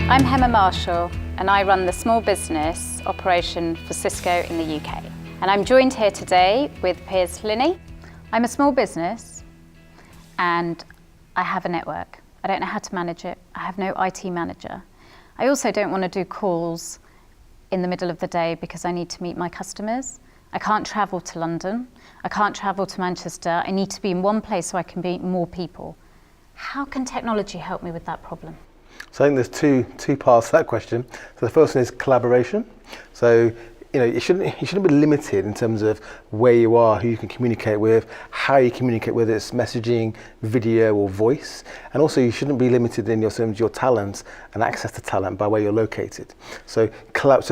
I'm Hema Marshall and I run the small business operation for Cisco in the UK. And I'm joined here today with Piers Linney. I'm a small business and I have a network. I don't know how to manage it. I have no IT manager. I also don't want to do calls in the middle of the day because I need to meet my customers. I can't travel to London. I can't travel to Manchester. I need to be in one place so I can meet more people. How can technology help me with that problem? So I think there's two parts to that question. So the first one is collaboration. So you shouldn't be limited in terms of where you are, who you can communicate with, how you communicate, whether it's messaging, video or voice. And also you shouldn't be limited in your talents and access to talent by where you're located. So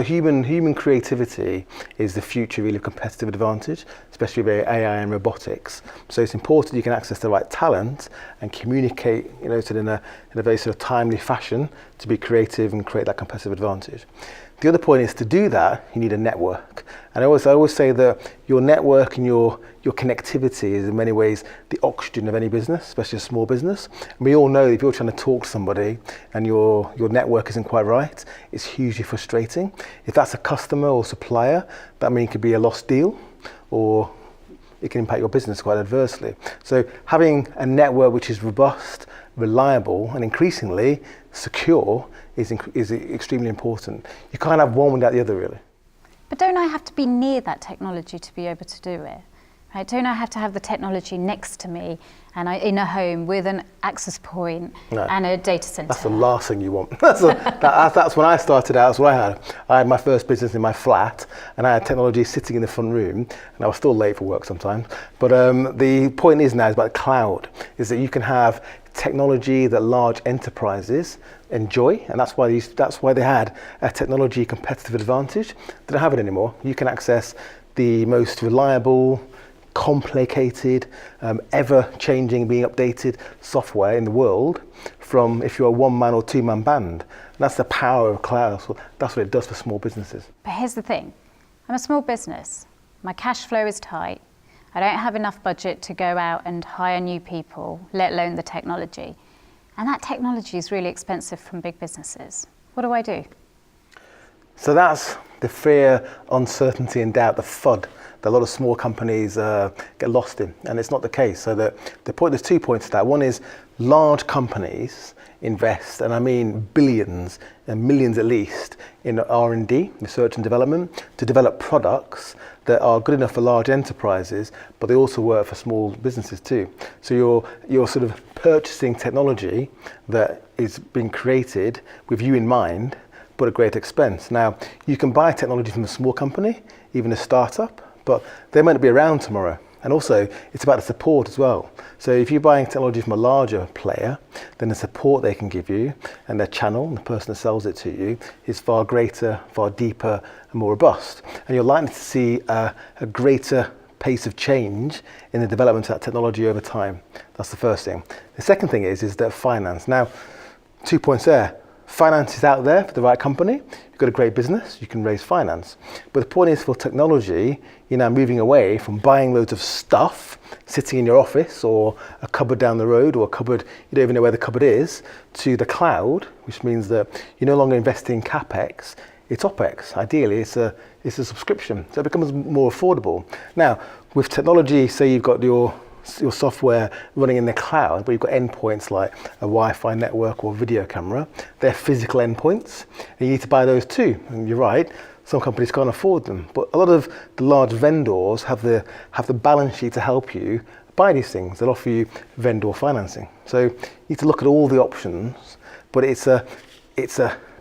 human creativity is the future really of competitive advantage, especially with AI and robotics. So it's important you can access the right talent and communicate in a very sort of timely fashion to be creative and create that competitive advantage. The other point is to do that, you need a network. And I always say that your network and your connectivity is in many ways the oxygen of any business, especially a small business. And we all know if you're trying to talk to somebody and your network isn't quite right, it's hugely frustrating. If that's a customer or supplier, that means it could be a lost deal or it can impact your business quite adversely. So having a network which is robust, reliable and increasingly secure is extremely important. You can't have one without the other, really. But don't I have to be near that technology to be able to do it? Right? Don't I have to have the technology next to me and in a home with an access point and a data center? That's the last thing you want. That's when I started out, that's what I had. I had my first business in my flat and I had technology sitting in the front room and I was still late for work sometimes. But the point is now is about the cloud, is that you can have technology that large enterprises enjoy, and that's why they had a technology competitive advantage. They don't have it anymore. You can access the most reliable, complicated, ever-changing, being updated software in the world from if you're a one-man or two-man band. And that's the power of cloud. So that's what it does for small businesses. But here's the thing. I'm a small business. My cash flow is tight. I don't have enough budget to go out and hire new people, let alone the technology. And that technology is really expensive from big businesses. What do I do? So that's the fear, uncertainty and doubt, the FUD that a lot of small companies get lost in. And it's not the case. So there's 2 points to that. One is large companies invest, and I mean billions and millions at least, in R&D, research and development, to develop products that are good enough for large enterprises, but they also work for small businesses too. So you're sort of purchasing technology that is being created with you in mind, but at great expense. Now, you can buy technology from a small company, even a startup, but they might not be around tomorrow. And also, it's about the support as well. So if you're buying technology from a larger player, then the support they can give you and their channel, and the person that sells it to you, is far greater, far deeper and more robust. And you're likely to see a greater pace of change in the development of that technology over time. That's the first thing. The second thing is that finance. Now, 2 points there. Finance is out there for the right company. You've got a great business, you can raise finance. But the point is, for technology, you're now moving away from buying loads of stuff sitting in your office or a cupboard down the road, or a cupboard, you don't even know where the cupboard is, to the cloud, which means that you're no longer investing CapEx, it's OpEx. Ideally, it's a subscription, so it becomes more affordable. Now, with technology, say you've got your software running in the cloud, but you've got endpoints like a Wi-Fi network or video camera. They're physical endpoints, and you need to buy those too. And you're right, some companies can't afford them, but a lot of the large vendors have the balance sheet to help you buy these things. They'll offer you vendor financing. So you need to look at all the options, but it's a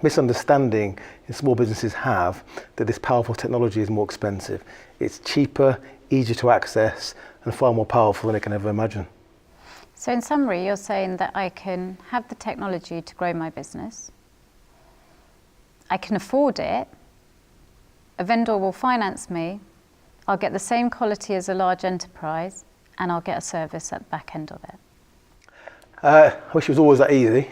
misunderstanding small businesses have that this powerful technology is more expensive. It's cheaper, easier to access, and far more powerful than I can ever imagine. So in summary, you're saying that I can have the technology to grow my business. I can afford it. A vendor will finance me. I'll get the same quality as a large enterprise, and I'll get a service at the back end of it. I wish it was always that easy.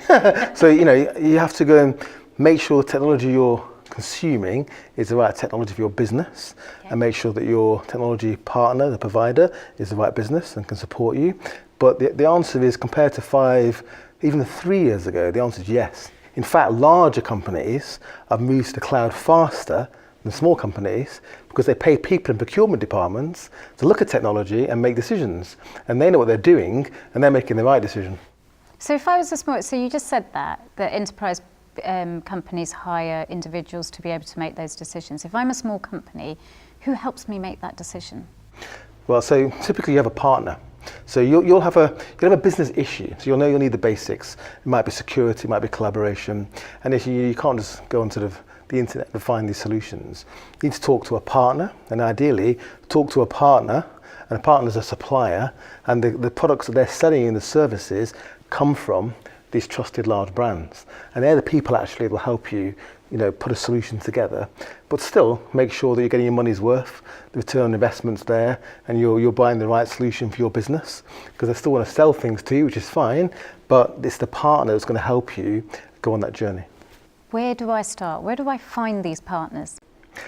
So, you have to go and make sure the technology you're consuming is the right technology for your business, and make sure that your technology partner, the provider, is the right business and can support you. But the answer is, compared to 5, even 3 years ago, the answer is yes. In fact, larger companies have moved to the cloud faster than small companies because they pay people in procurement departments to look at technology and make decisions. And they know what they're doing and they're making the right decision. So if I was a small, so you just said that enterprise companies hire individuals to be able to make those decisions. If I'm a small company, who helps me make that decision? Well, so typically you have a partner. So you'll have a business issue. So you'll know you'll need the basics. It might be security, it might be collaboration. And if you can't just go onto the internet to find these solutions. You need to talk to a partner, and ideally talk to a partner, and a partner is a supplier, and the products that they're selling and the services come from these trusted large brands. And they're the people actually that will help you, put a solution together, but still make sure that you're getting your money's worth, the return on investment's there, and you're buying the right solution for your business, because they still want to sell things to you, which is fine, but it's the partner that's going to help you go on that journey. Where do I start? Where do I find these partners?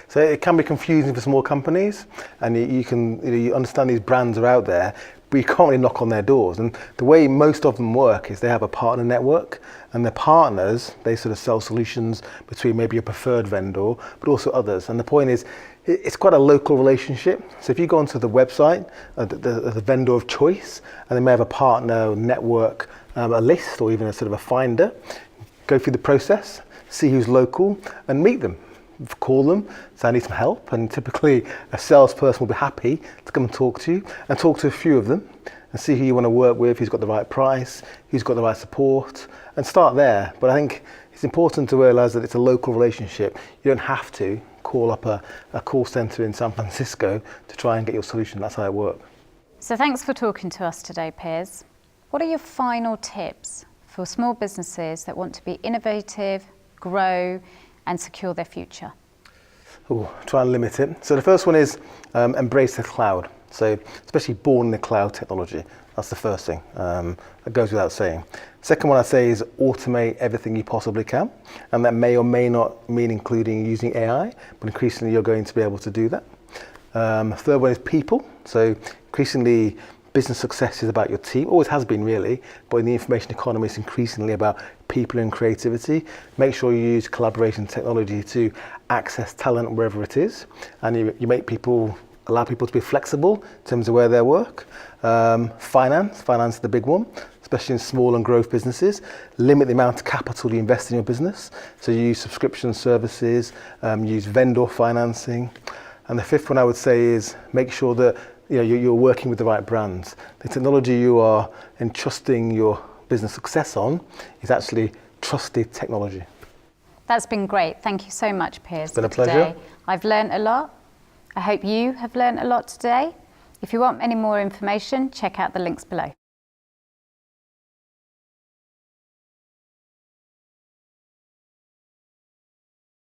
So it can be confusing for small companies, and you understand these brands are out there, but you can't really knock on their doors. And the way most of them work is they have a partner network, and the partners, they sort of sell solutions between maybe a preferred vendor, but also others. And the point is, it's quite a local relationship. So if you go onto the website, the vendor of choice, and they may have a partner network, a list, or even a sort of a finder, go through the process, see who's local, and meet them. Call them, say I need some help, and typically a salesperson will be happy to come and talk to you, and talk to a few of them and see who you want to work with, who's got the right price, who's got the right support, and start there. But I think it's important to realise that it's a local relationship. You don't have to call up a call centre in San Francisco to try and get your solution. That's how it works. So thanks for talking to us today, Piers. What are your final tips for small businesses that want to be innovative, grow, and secure their future? Try and limit it. So the first one is embrace the cloud. So especially born in the cloud technology. That's the first thing. That goes without saying. Second one I'd say is automate everything you possibly can. And that may or may not mean including using AI, but increasingly you're going to be able to do that. Third one is people. So increasingly business success is about your team, always has been really, but in the information economy it's increasingly about people and creativity. Make sure you use collaboration technology to access talent wherever it is, and you allow people to be flexible in terms of where they work. Finance is the big one, especially in small and growth businesses. Limit the amount of capital you invest in your business, so you use subscription services, use vendor financing. And the fifth one I would say is make sure that you're working with the right brands. The technology you are entrusting your business success on is actually trusted technology. That's been great. Thank you so much, Piers. It's been a pleasure. I've learned a lot. I hope you have learned a lot today. If you want any more information, check out the links below.